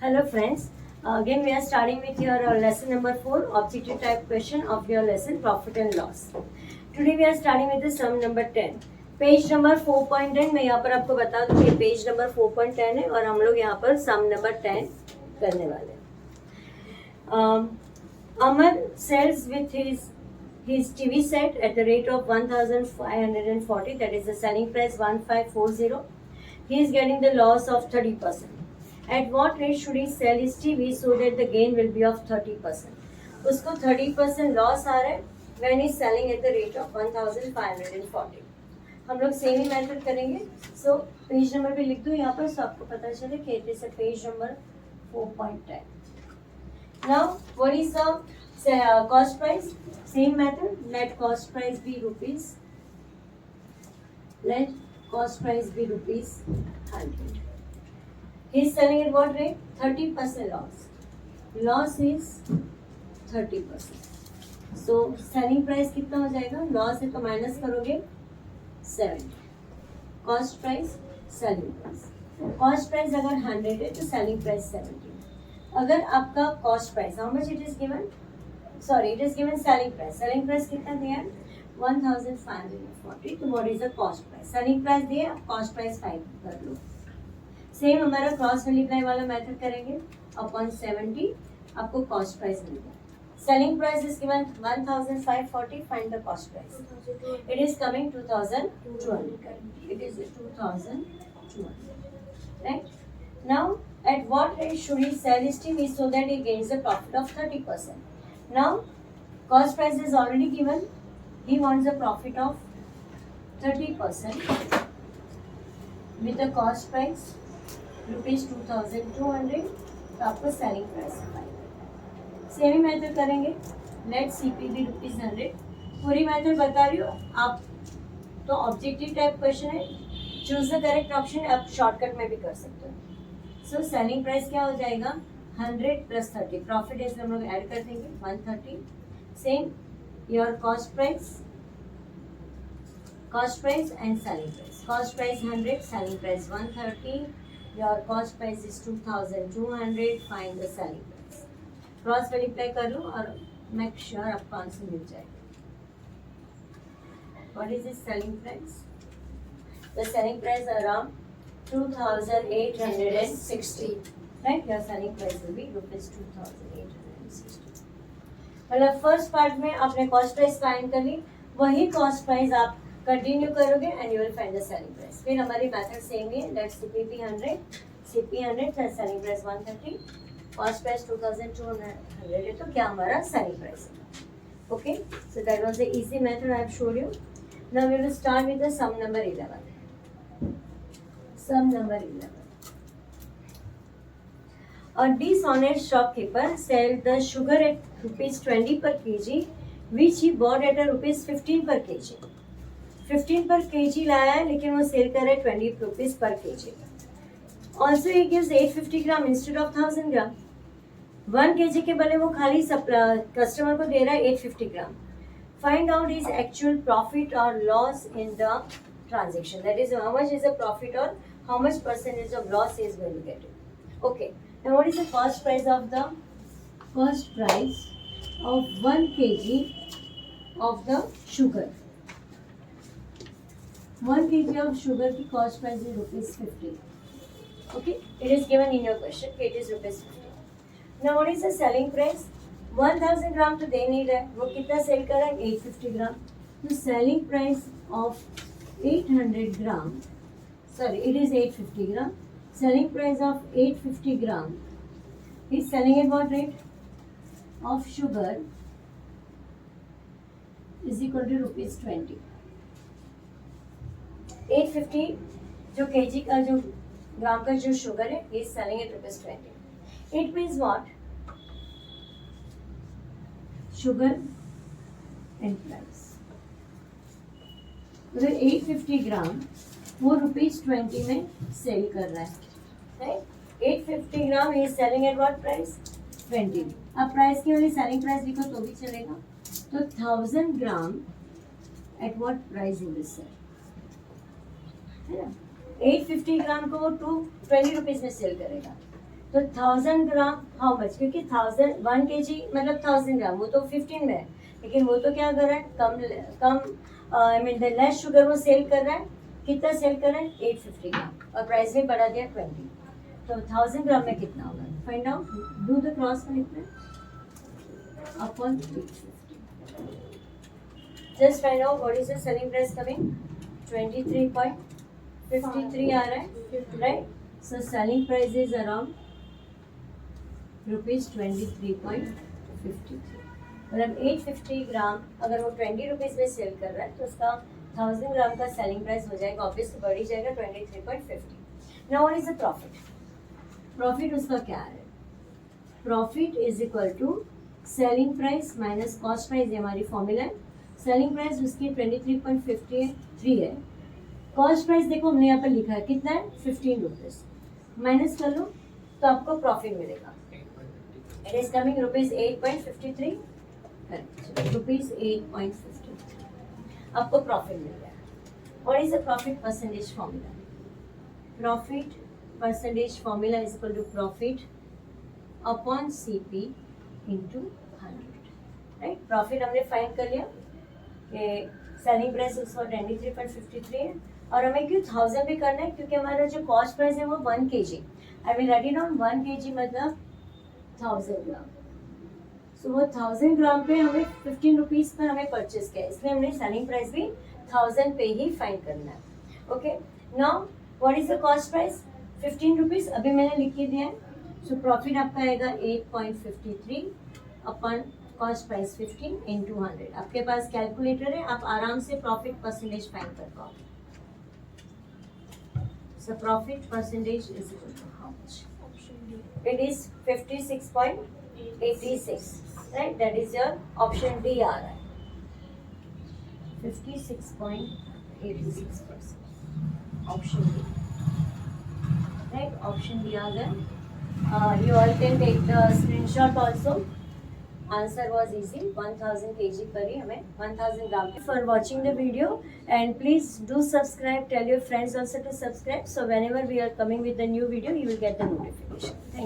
Hello friends, again we are starting with your lesson number 4, objective type question of your lesson profit and loss. Today we are starting with the sum number 10. Page number 4.10 मैं यहाँ पर आपको बता दूँ कि page number 4.10 है और हम लोग यहाँ पर सम नंबर 10 करने वाले हैं. Amar sells with his TV set at the rate of 1540, that is the selling price 1540. He is getting the loss of 30%. At what rate should he sell his TV so that the gain will be of 30%? उसको 30% loss आ रहा है when he is selling at the rate of 1540. हम लोग same ही method करेंगे. So page number भी लिख दो यहाँ पर, सो आपको पता चले कि it is page number 4.10. Now what is the cost price? Same method. Let cost price be rupees. Let cost price be rupees 100. He is selling at what rate? 30% loss. Loss is 30%. So selling price कितना हो जाएगा? Loss है तो minus करोगे 70. Cost price, selling price. Cost price अगर 100 है तो selling price 70. अगर आपका cost price, how much it is given? Sorry, it is given selling price. Selling price कितना दिया है? 1540. तो what is the cost price? Selling price दिया, आप कॉस्ट प्राइस फाइंड कर लो. सेम हमारा क्रॉस मल्टीप्लाई वाला मेथड करेंगे. अपॉन 70 आपको कॉस्ट प्राइस मिलेगा. Selling price is given 1540. Find the cost price. It is coming 2200. It is 2200. Right. Now at what rate should he sell his TV so that he gains a profit of 30%? Now cost price is already given. He wants a profit of 30% with the cost price rupees 2200. तो आपको selling price same ही method करेंगे. Let CP be rupees 100. पूरी method बता रही हूँ आप, तो ऑब्जेक्टिव टाइप क्वेश्चन है. Choose the correct option. आप शॉर्टकट में भी कर सकते हो. सो सेलिंग प्राइस क्या हो जाएगा? 100 प्लस 30. प्रॉफिट इसमें हम लोग ऐड कर देंगे 130. Same your cost price and selling price. Cost price 100, selling price 130. Your cost price is 2200. Find the selling price. Cross multiply कर लो और मेक श्योर आपको आंसर मिल जाएगा. What is this selling price? The selling price around 2860. Right? Your selling price will be rupees 2860. मतलब first part में आपने cost price find कर ली, वही कॉस्ट प्राइस आप कंटिन्यू करोगे and you will find the selling price. फिर हमारी मेथड सेम है. Let's CP be 100, CP 100 plus selling price 130. Cost price 2200 है तो क्या हमारा सेलिंग प्राइस है. Okay, so that was the easy method I have showed you. Now we will start with the sum number 11. Sum number 11. A dishonest shopkeeper sold the sugar at rupees 20 per kg, which he bought at a rupees 15 per kg. 15 पर kg लाया है लेकिन वो sell कर रहा है 20 rupees per kg. Also he gives 850 gram instead of 1000 gram. 1 kg के बदले वो खाली कस्टमर को दे रहा है 850 gram. Find out his actual profit और loss in the transaction. That is how much is the profit और how much percentage of loss is going to get it. Okay, now what is the cost price of 1 kg of the sugar. 1 kg of sugar की cost price is rupees 50. Okay, it is given in your question. It is rupees 50. Now what is the selling price? 1000 ग्राम तो दे नहीं रहा है, वो कितना cell कर रहा है? 850 ग्राम. तो selling price of 800 gram, sorry, it is 850 gram. Selling price of 850 gram is selling at what rate of sugar is equal to rupees 20. 850 जो kg का जो ग्राम का जो शुगर है, he is selling at rupees 20. It means what? Sugar and price. तो 850 ग्राम वो rupees 20 में cell कर रहा है. Right? 850 gram he is selling at what price? 20. अब प्राइस की वाली सेलिंग प्राइस लिखो तो भी चलेगा. तो 1000 ग्राम at what price you will sell? 850 ग्राम को वो 20 रुपीज में सेल करेगा. तो 1000 ग्राम हाउ मच, क्योंकि 1 kg मतलब 1000 ग्राम, वो तो 15 में है, लेकिन वो तो क्या कर रहा है, कम I mean the less sugar वो सेल कर रहा है। कितना सेल कर रहा है, 850 ग्राम, और प्राइस भी बढ़ा दिया 20। तो 1000 ग्राम में कितना होगा, find out, do the cross multiply upon 850, just find out what is the selling price coming, 23.53 आ रहा है, right. So selling price is around ₹23.53, मतलब 850 ग्राम अगर वो 20 रुपीज़ में सेल कर रहा है तो उसका 1000 ग्राम का सेलिंग प्राइस हो जाएगा, ऑब्वियसली बढ़ ही जाएगा 23.50। Now what is the profit, profit उसका क्या है, profit is equal to selling price minus cost price, ये हमारी फॉर्मूला है। सेलिंग प्राइस उसकी 23.53 है, कॉस्ट प्राइस देखो हमने यहाँ पर लिखा है कितना है, 15 रुपीज़, माइनस कर लो तो आपको प्रॉफिट मिलेगा, इट इज कमिंग ₹8.53, ₹8.53 आपको प्रॉफिट मिल गया। What is the profit percentage formula, profit percentage formula is equal to profit upon CP into 100, right. प्रॉफिट हमने फाइंड कर लिया कि सेलिंग प्राइस उसका 23.53 है, और हमें क्यों 1000 भी करना है, क्योंकि हमारा जो कॉस्ट प्राइस है वो 1 kg, I will write it down, 1 kg मतलब 1000 ग्राम। सो वो 1000 ग्राम पे हमें 15 रुपीज़ पर हमें परचेज किया है, इसलिए हमने सेलिंग प्राइस भी 1000 पे ही फाइंड करना है। Okay, now what is the cost price, 15 rupees अभी मैंने लिख के दिया है। सो प्रॉफिट आपका आएगा 8.53 अपन कॉस्ट प्राइस 15 इंटू 100। आपके पास कैलकुलेटर है, आप आराम से प्रॉफिट परसेंटेज फाइंड कर पाओगे। So profit percentage is equal to how much, it is 56.86, right, that is your option D आ रहा है, 56.86%, option D, right, option D आ गया। You all can take the screenshot also, answer was easy, 1000 kg पर ही हमें 1000 ग्राम। For watching the video and please do subscribe, tell your friends also to subscribe, so whenever we are coming with the new video you will get the notification. Thank you.